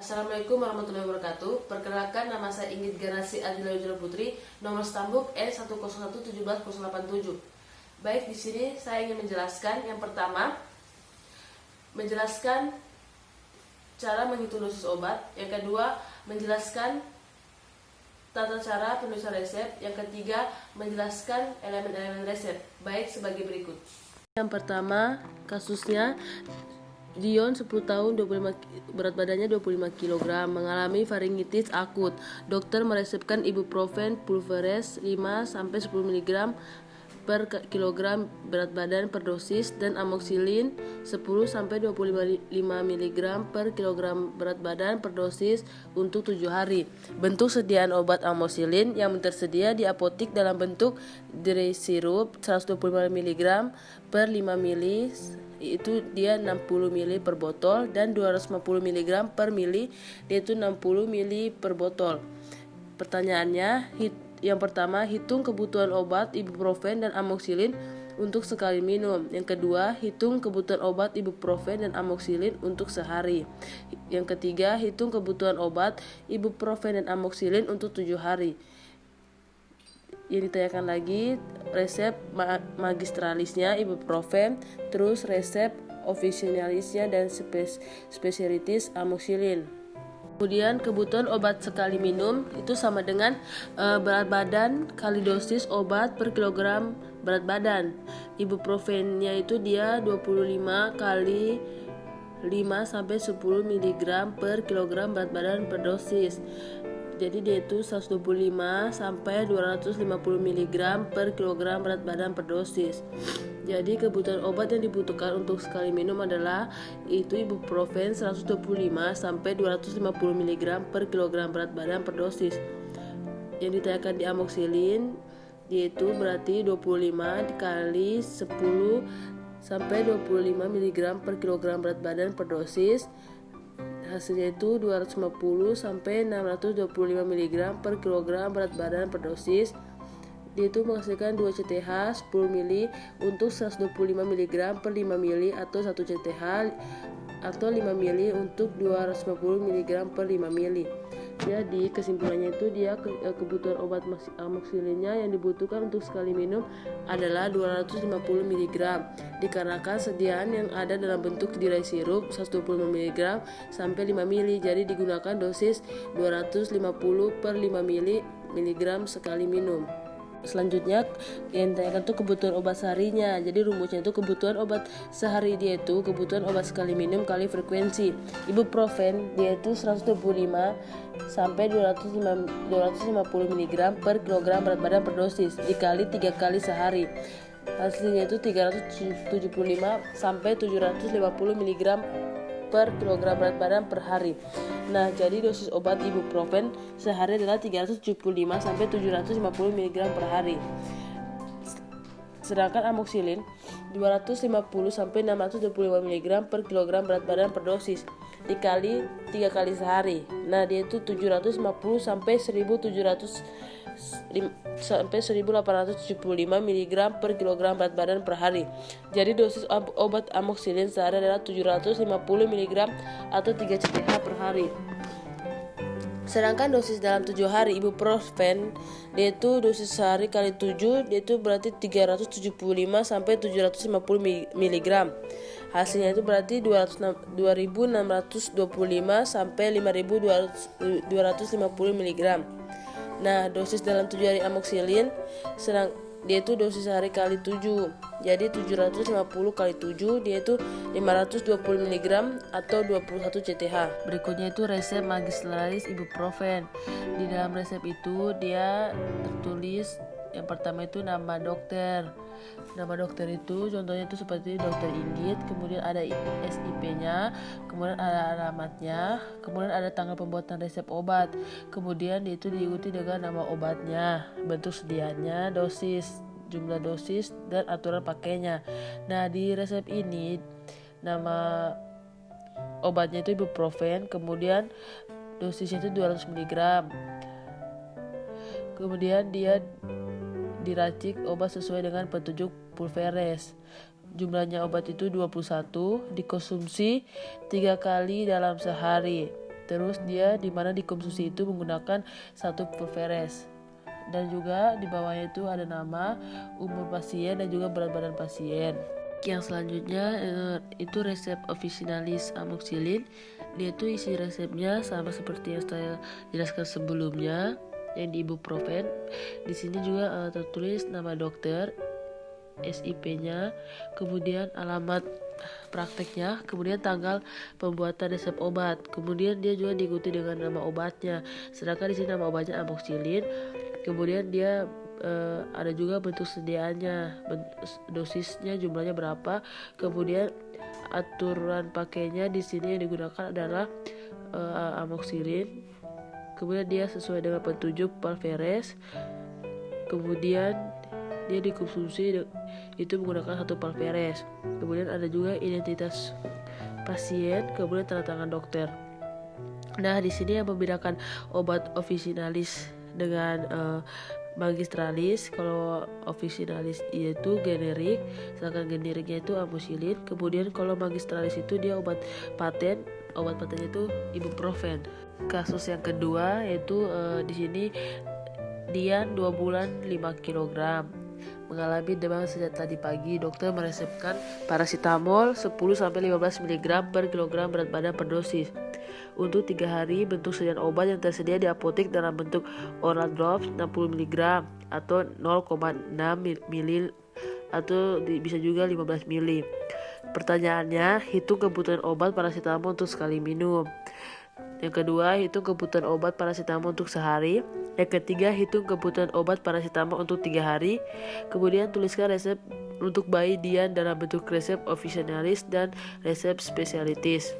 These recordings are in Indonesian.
Assalamualaikum warahmatullahi wabarakatuh. Perkenalkan, nama saya Inggit Ganasi Adila Wijaya Putri, nomor stambuk E101178087. Baik, di sini saya ingin menjelaskan yang pertama, menjelaskan cara menghitung dosis obat. Yang kedua, menjelaskan tata cara penulisan resep. Yang ketiga, menjelaskan elemen-elemen resep. Baik, sebagai berikut. Yang pertama, kasusnya Dion 10 tahun, berat badannya 25 kg, mengalami faringitis akut. Dokter meresepkan ibuprofen pulveres 5-10 mg per kilogram berat badan per dosis dan amoxicillin 10-25 mg per kilogram berat badan per dosis untuk 7 hari. Bentuk sediaan obat amoxicillin yang tersedia di apotik dalam bentuk dry syrup 125 mg per 5 ml, itu dia 60 ml per botol, dan 250 mg per mili, yaitu 60 ml per botol. Pertanyaannya, yang pertama, hitung kebutuhan obat ibuprofen dan amoxicillin untuk sekali minum. Yang kedua, hitung kebutuhan obat ibuprofen dan amoxicillin untuk sehari. Yang ketiga, hitung kebutuhan obat ibuprofen dan amoxicillin untuk 7 hari. Yang ditanyakan lagi, resep magistralisnya ibuprofen, terus resep officinalisnya dan spesialitis amoxicillin. Kemudian kebutuhan obat sekali minum itu sama dengan berat badan kali dosis obat per kilogram berat badan. Ibuprofennya itu dia 25 kali 5-10 mg per kilogram berat badan per dosis. Jadi dia itu 125-250 mg per kilogram berat badan per dosis. Jadi kebutuhan obat yang dibutuhkan untuk sekali minum adalah itu ibuprofen 125-250 mg per kilogram berat badan per dosis. Yang ditanyakan di amoxicillin yaitu berarti 25 dikali 10-25 mg per kilogram berat badan per dosis. Hasilnya itu 250-625 mg per kilogram berat badan per dosis. Dia itu menghasilkan 2 CTH 10 ml untuk 125 mg per 5 ml, atau 1 CTH atau 5 ml untuk 250 mg per 5 ml. Jadi kesimpulannya itu dia kebutuhan obat amoxicillinnya yang dibutuhkan untuk sekali minum adalah 250 mg, dikarenakan sediaan yang ada dalam bentuk dry syrup 125 mg sampai 5 ml. Jadi digunakan dosis 250 per 5 mg sekali minum. Selanjutnya yang ditanyakan itu kebutuhan obat seharinya. Jadi rumusnya itu kebutuhan obat sehari dia itu kebutuhan obat sekali minum kali frekuensi. Ibuprofen dia itu 125 sampai 250 mg per kilogram berat badan per dosis dikali 3 kali sehari. Hasilnya itu 375 sampai 750 mg per kilogram berat badan per hari. Nah, jadi dosis obat ibuprofen sehari adalah 375 sampai 750 mg per hari. Sedangkan amoxicillin 250 sampai 625 mg per kilogram berat badan per dosis dikali 3 kali sehari. Nah, dia itu 750 sampai 1875 mg per kilogram berat badan per hari. Jadi dosis obat amoxicillin sehari adalah 750 mg atau 3 CTH per hari. Sedangkan dosis dalam 7 hari ibuprofen dia itu dosis sehari kali 7, dia itu berarti 375 sampai 750 mg. Hasilnya itu berarti 2625 sampai 5250 mg. Nah, dosis dalam 7 hari amoxicillin dia itu dosis sehari kali 7. Jadi 750 kali 7 dia itu 520 mg atau 21 CTH. Berikutnya itu resep magistralis ibuprofen. Di dalam resep itu dia tertulis yang pertama itu nama dokter. Nama dokter itu contohnya itu seperti Dokter Inggit, kemudian ada SIP-nya, kemudian ada alamatnya, kemudian ada tanggal pembuatan resep obat. Kemudian itu diikuti dengan nama obatnya, bentuk sediaannya, dosis, jumlah dosis, dan aturan pakainya. Nah, di resep ini nama obatnya itu ibuprofen, kemudian dosisnya itu 200 mg. Kemudian dia diracik obat sesuai dengan petunjuk pulveres. Jumlahnya obat itu 21, dikonsumsi 3 kali dalam sehari. Terus dia dimana dikonsumsi itu menggunakan 1 pulveres. Dan juga di bawahnya itu ada nama, umur pasien, dan juga berat badan pasien. Yang selanjutnya itu resep officinalis amoxicillin. Dia itu isi resepnya sama seperti yang saya jelaskan sebelumnya, yang di ibuprofen. Di sini juga tertulis nama dokter, SIP-nya, kemudian alamat prakteknya, kemudian tanggal pembuatan resep obat, kemudian dia juga diikuti dengan nama obatnya. Sedangkan di sini nama obatnya amoxicillin. Kemudian dia ada juga bentuk sediaannya, dosisnya jumlahnya berapa, kemudian aturan pakainya di sini yang digunakan adalah amoxicillin. Kemudian dia sesuai dengan petunjuk pulveres. Kemudian dia dikonsumsi itu menggunakan 1 pulveres. Kemudian ada juga identitas pasien, kemudian tanda tangan dokter. Nah, di sini yang membedakan obat officinalis dengan magistralis. Kalau officinalis itu generik, sedangkan generiknya itu amoxicillin. Kemudian kalau magistralis itu dia obat paten. Obat patennya itu ibuprofen. Kasus yang kedua yaitu di sini Dian 2 bulan 5 kg. Mengalami demam sejak tadi pagi. Dokter meresepkan paracetamol 10-15 mg per kilogram berat badan per dosis. Untuk 3 hari, bentuk sediaan obat yang tersedia di apotek dalam bentuk oral drops 60 mg atau 0,6 ml atau bisa juga 15 ml. Pertanyaannya, hitung kebutuhan obat paracetamol untuk sekali minum. Yang kedua, hitung kebutuhan obat paracetamol untuk sehari. Yang ketiga, hitung kebutuhan obat paracetamol untuk 3 hari. Kemudian tuliskan resep untuk bayi Dian dalam bentuk resep officinalis dan resep spesialitis.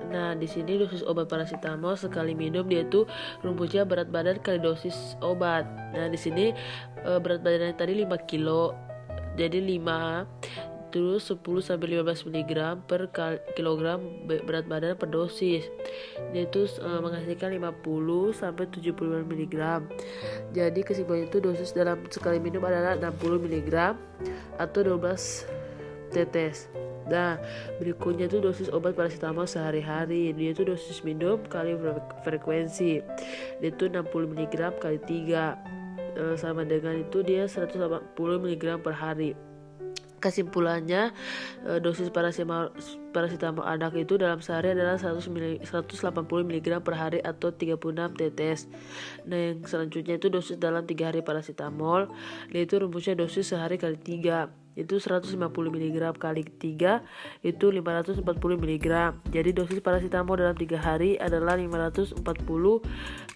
Nah, di sini dosis obat paracetamol sekali minum dia itu rumusnya berat badan kali dosis obat. Nah, di sini berat badannya tadi 5 kilo. Jadi 5 terus 10-15 mg per kilogram berat badan per dosis. Dia itu menghasilkan 50-75 mg. Jadi kesimpulannya itu dosis dalam sekali minum adalah 60 mg atau 12 tetes. Nah, berikutnya itu dosis obat paracetamol sehari-hari. Dia itu dosis minum kali frekuensi. Dia itu 60 mg kali 3. Sama dengan itu dia 180 mg per hari. Kesimpulannya, dosis paracetamol anak itu dalam sehari adalah 180 mg per hari atau 36 tetes. Nah, yang selanjutnya itu dosis dalam 3 hari paracetamol. Yaitu rumusnya dosis sehari kali 3. Itu 150 mg kali 3 itu 540 mg. Jadi dosis paracetamol dalam 3 hari adalah 540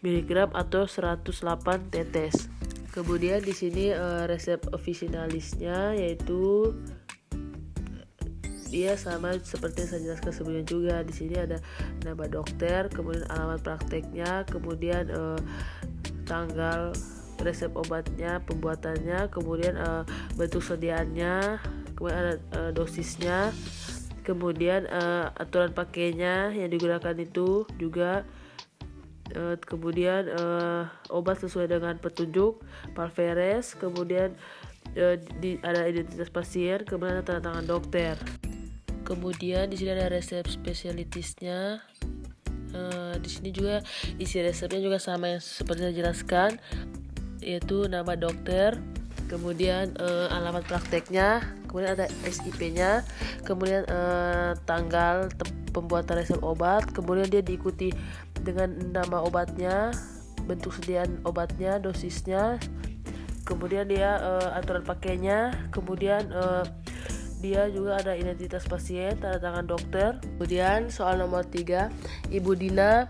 mg atau 108 tetes. Kemudian di sini resep officinalisnya yaitu dia sama seperti yang saya jelaskan sebelumnya juga. Di sini ada nama dokter, kemudian alamat prakteknya, kemudian tanggal resep obatnya, pembuatannya, kemudian bentuk sediaannya, kemudian ada dosisnya, kemudian aturan pakainya yang digunakan itu juga. Kemudian obat sesuai dengan petunjuk pulveres, kemudian ada identitas pasien, kemudian ada tanda tangan dokter. Kemudian di sini ada resep spesialitisnya. Di sini juga isi resepnya juga sama yang seperti saya jelaskan, yaitu nama dokter, kemudian alamat prakteknya, kemudian ada SIP-nya, kemudian tanggal pembuatan resep obat, kemudian dia diikuti dengan nama obatnya, bentuk sediaan obatnya, dosisnya, kemudian dia aturan pakainya, kemudian dia juga ada identitas pasien, tanda tangan dokter. Kemudian soal nomor 3, Ibu Dina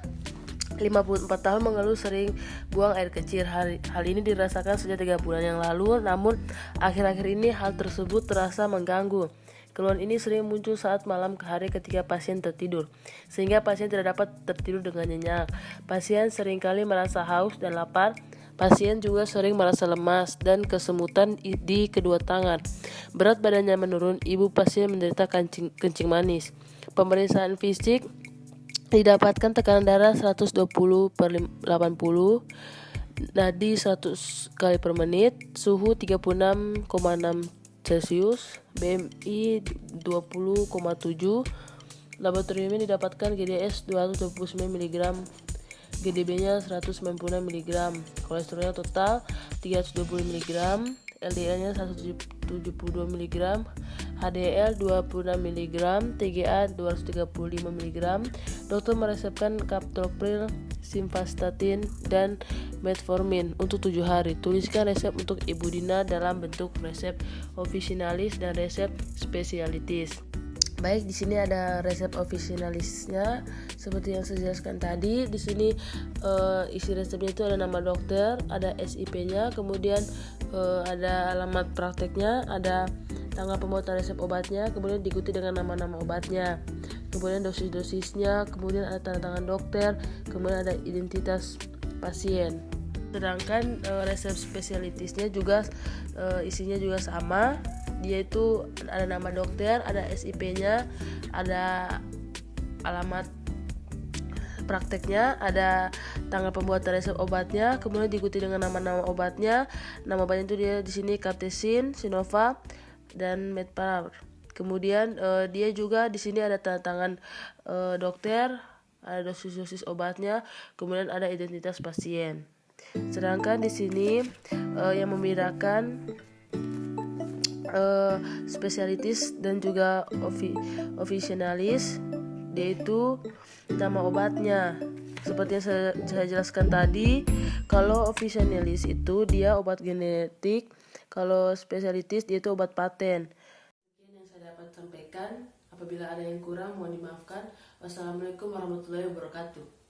54 tahun mengeluh sering buang air kecil. Hal ini dirasakan sejak 3 bulan yang lalu, namun akhir-akhir ini hal tersebut terasa mengganggu. Keluhan ini sering muncul saat malam ke hari ketika pasien tertidur, sehingga pasien tidak dapat tertidur dengan nyenyak. Pasien seringkali merasa haus dan lapar. Pasien juga sering merasa lemas dan kesemutan di kedua tangan. Berat badannya menurun. Ibu pasien menderita kencing manis. Pemeriksaan fisik didapatkan tekanan darah 120/80, nadi 100 kali per menit, suhu 36,6 Celcius, BMI 20,7, Laboratoriumnya didapatkan GDS 229 mg, GDB-nya 196 mg, kolesterolnya total 320 mg, LDL-nya 172 mg, HDL 26 mg, TGA 235 mg. Dokter meresepkan kaptopril, simvastatin, dan metformin untuk 7 hari. Tuliskan resep untuk Ibu Dina dalam bentuk resep officinalis dan resep spesialitis. Baik, di sini ada resep officinalisnya seperti yang saya jelaskan tadi. Di sini isi resepnya itu ada nama dokter, ada SIP-nya, kemudian ada alamat prakteknya, ada tanggal pembuatan resep obatnya, kemudian diikuti dengan nama-nama obatnya, kemudian dosis-dosisnya, kemudian ada tanda tangan dokter, kemudian ada identitas pasien. Sedangkan resep spesialitisnya juga isinya juga sama. Dia itu ada nama dokter, ada SIP-nya, ada alamat prakteknya, ada tanggal pembuatan resep obatnya, kemudian diikuti dengan nama-nama obatnya. Nama obatnya itu dia di sini Captesin, Sinova, dan Medpar. Kemudian dia juga di sini ada tanda tangan dokter, ada dosis-dosis obatnya, kemudian ada identitas pasien. Sedangkan di sini yang membedakan spesialitis dan juga officinalis, yaitu nama obatnya. Seperti yang saya jelaskan tadi, kalau officinalis itu dia obat genetik, kalau spesialitis dia itu obat paten. Mungkin yang saya dapat sampaikan. Apabila ada yang kurang mohon dimaafkan. Wassalamualaikum warahmatullahi wabarakatuh.